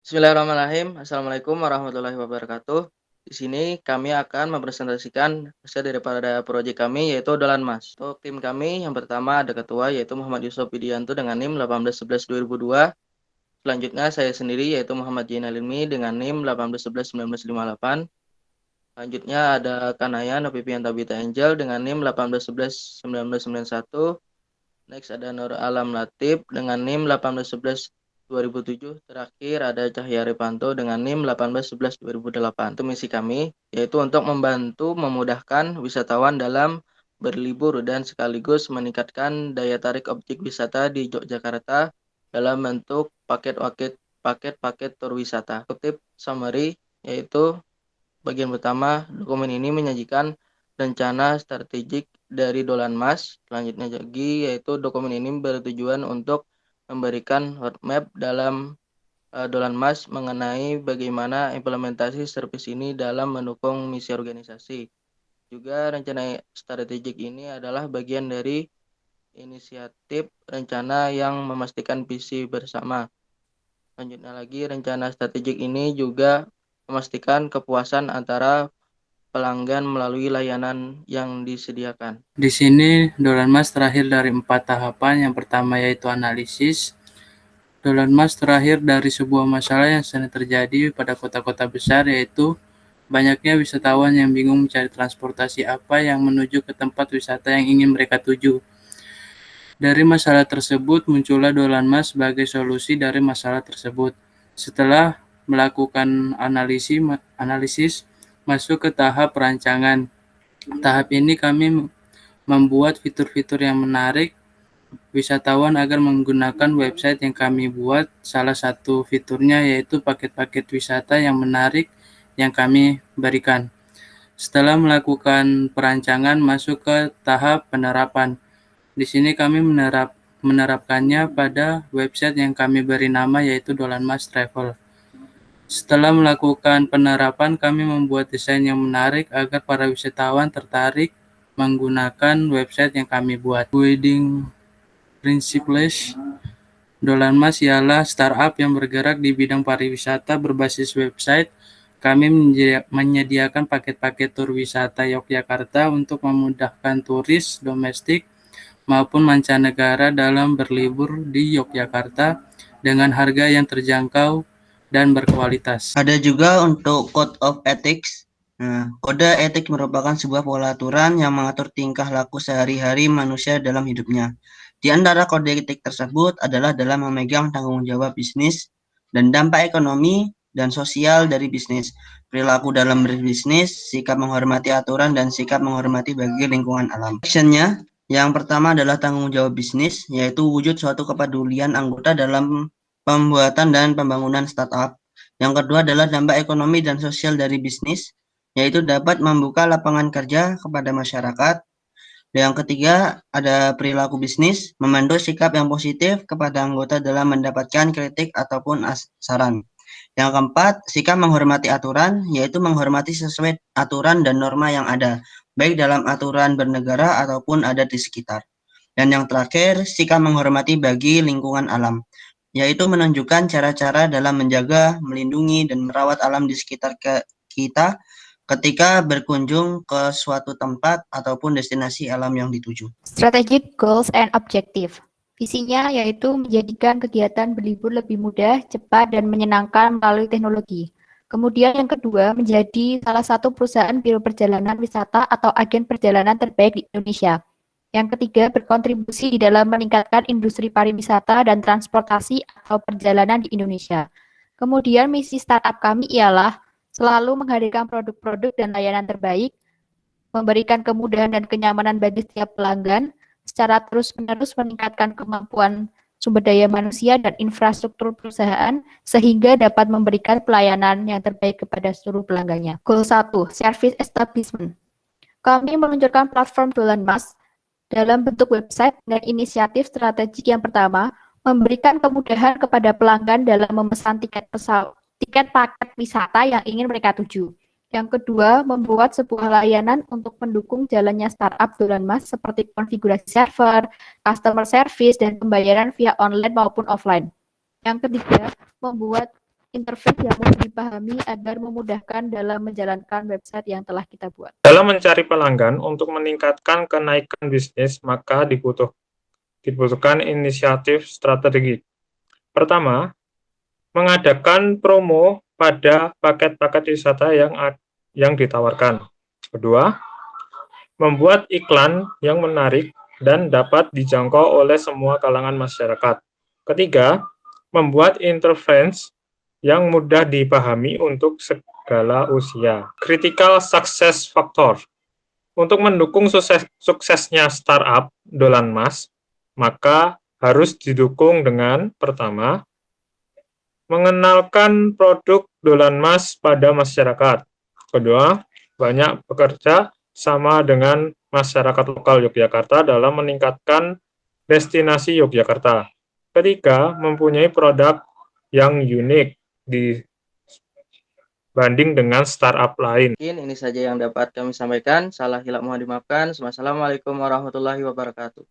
Bismillahirrahmanirrahim. Assalamualaikum warahmatullahi wabarakatuh. Di sini kami akan mempresentasikan hasil daripada proyek kami yaitu Dolan Mas. Untuk tim kami yang pertama ada ketua yaitu Muhammad Yusuf Widianto dengan NIM 1811-2002. Selanjutnya saya sendiri yaitu Muhammad Jainal Ilmi dengan NIM 1811-1958. Selanjutnya ada Kanaya Novipian Tabita Angel dengan NIM 1811-1991. Next ada Nur Alam Latif dengan NIM 1811-2007. Terakhir ada Cahya Ripanto dengan NIM 1811-2008. Itu misi kami, yaitu untuk membantu memudahkan wisatawan dalam berlibur dan sekaligus meningkatkan daya tarik objek wisata di Yogyakarta dalam bentuk paket-paket tur wisata. Kutip summary, yaitu bagian pertama, dokumen ini menyajikan rencana strategik dari Dolan Mas. Selanjutnya lagi yaitu dokumen ini bertujuan untuk memberikan roadmap dalam Dolan Mas mengenai bagaimana implementasi servis ini dalam mendukung misi organisasi. Juga rencana strategik ini adalah bagian dari inisiatif rencana yang memastikan visi bersama. Selanjutnya lagi, rencana strategik ini juga memastikan kepuasan antara pelanggan melalui layanan yang disediakan. Di sini Dolan Mas terakhir dari 4 tahapan. Yang pertama yaitu analisis. Dolan Mas terakhir dari sebuah masalah yang sering terjadi pada kota-kota besar, yaitu banyaknya wisatawan yang bingung mencari transportasi apa yang menuju ke tempat wisata yang ingin mereka tuju. Dari masalah tersebut muncullah Dolan Mas sebagai solusi dari masalah tersebut. Setelah melakukan analisis masuk ke tahap perancangan. Tahap ini kami membuat fitur-fitur yang menarik wisatawan agar menggunakan website yang kami buat. Salah satu fiturnya yaitu paket-paket wisata yang menarik yang kami berikan. Setelah melakukan perancangan masuk ke tahap penerapan. Di sini kami menerapkannya pada website yang kami beri nama yaitu Dolan Mas Travel. Setelah melakukan penerapan, kami membuat desain yang menarik agar para wisatawan tertarik menggunakan website yang kami buat. Guiding Principles Dolan Mas ialah startup yang bergerak di bidang pariwisata berbasis website. Kami menyediakan paket-paket tur wisata Yogyakarta untuk memudahkan turis domestik maupun mancanegara dalam berlibur di Yogyakarta dengan harga yang terjangkau dan berkualitas. Ada juga untuk Code of Ethics. Nah, kode etik merupakan sebuah pola aturan yang mengatur tingkah laku sehari-hari manusia dalam hidupnya. Di antara kode etik tersebut adalah dalam memegang tanggung jawab bisnis dan dampak ekonomi dan sosial dari bisnis, perilaku dalam berbisnis, sikap menghormati aturan, dan sikap menghormati bagi lingkungan alam. Actionnya, yang pertama adalah tanggung jawab bisnis, yaitu wujud suatu kepedulian anggota dalam pembuatan dan pembangunan startup. Yang kedua adalah dampak ekonomi dan sosial dari bisnis, yaitu dapat membuka lapangan kerja kepada masyarakat. Yang ketiga ada perilaku bisnis, memandu sikap yang positif kepada anggota dalam mendapatkan kritik ataupun saran. Yang keempat, sikap menghormati aturan, yaitu menghormati sesuai aturan dan norma yang ada, baik dalam aturan bernegara ataupun ada di sekitar. Dan yang terakhir, sikap menghormati bagi lingkungan alam, yaitu menunjukkan cara-cara dalam menjaga, melindungi, dan merawat alam di sekitar kita ketika berkunjung ke suatu tempat ataupun destinasi alam yang dituju. Strategic Goals and Objective. Visinya yaitu menjadikan kegiatan berlibur lebih mudah, cepat, dan menyenangkan melalui teknologi. Kemudian yang kedua, menjadi salah satu perusahaan biro perjalanan wisata atau agen perjalanan terbaik di Indonesia. Yang ketiga, berkontribusi di dalam meningkatkan industri pariwisata dan transportasi atau perjalanan di Indonesia. Kemudian misi startup kami ialah selalu menghadirkan produk-produk dan layanan terbaik, memberikan kemudahan dan kenyamanan bagi setiap pelanggan, secara terus-menerus meningkatkan kemampuan sumber daya manusia dan infrastruktur perusahaan, sehingga dapat memberikan pelayanan yang terbaik kepada seluruh pelanggannya. Goal 1, Service Establishment. Kami meluncurkan platform Dolan Mas dalam bentuk website dengan inisiatif strategik yang pertama, memberikan kemudahan kepada pelanggan dalam memesan tiket paket wisata yang ingin mereka tuju. Yang kedua, membuat sebuah layanan untuk mendukung jalannya startup Dolan Mas seperti konfigurasi server, customer service, dan pembayaran via online maupun offline. Yang ketiga, membuat interface yang mudah dipahami agar memudahkan dalam menjalankan website yang telah kita buat. Dalam mencari pelanggan untuk meningkatkan kenaikan bisnis, maka dibutuhkan inisiatif strategi. Pertama, mengadakan promo pada paket-paket wisata yang ditawarkan. Kedua, membuat iklan yang menarik dan dapat dijangkau oleh semua kalangan masyarakat. Ketiga, membuat interface yang mudah dipahami untuk segala usia. Critical success factor. Untuk mendukung suksesnya startup Dolan Mas, maka harus didukung dengan pertama, mengenalkan produk Dolan Mas pada masyarakat. Kedua, banyak bekerja sama dengan masyarakat lokal Yogyakarta dalam meningkatkan destinasi Yogyakarta. Ketiga, mempunyai produk yang unik dibanding dengan startup lain. Mungkin ini saja yang dapat kami sampaikan. Salah hilap mohon dimaafkan. Wassalamualaikum warahmatullahi wabarakatuh.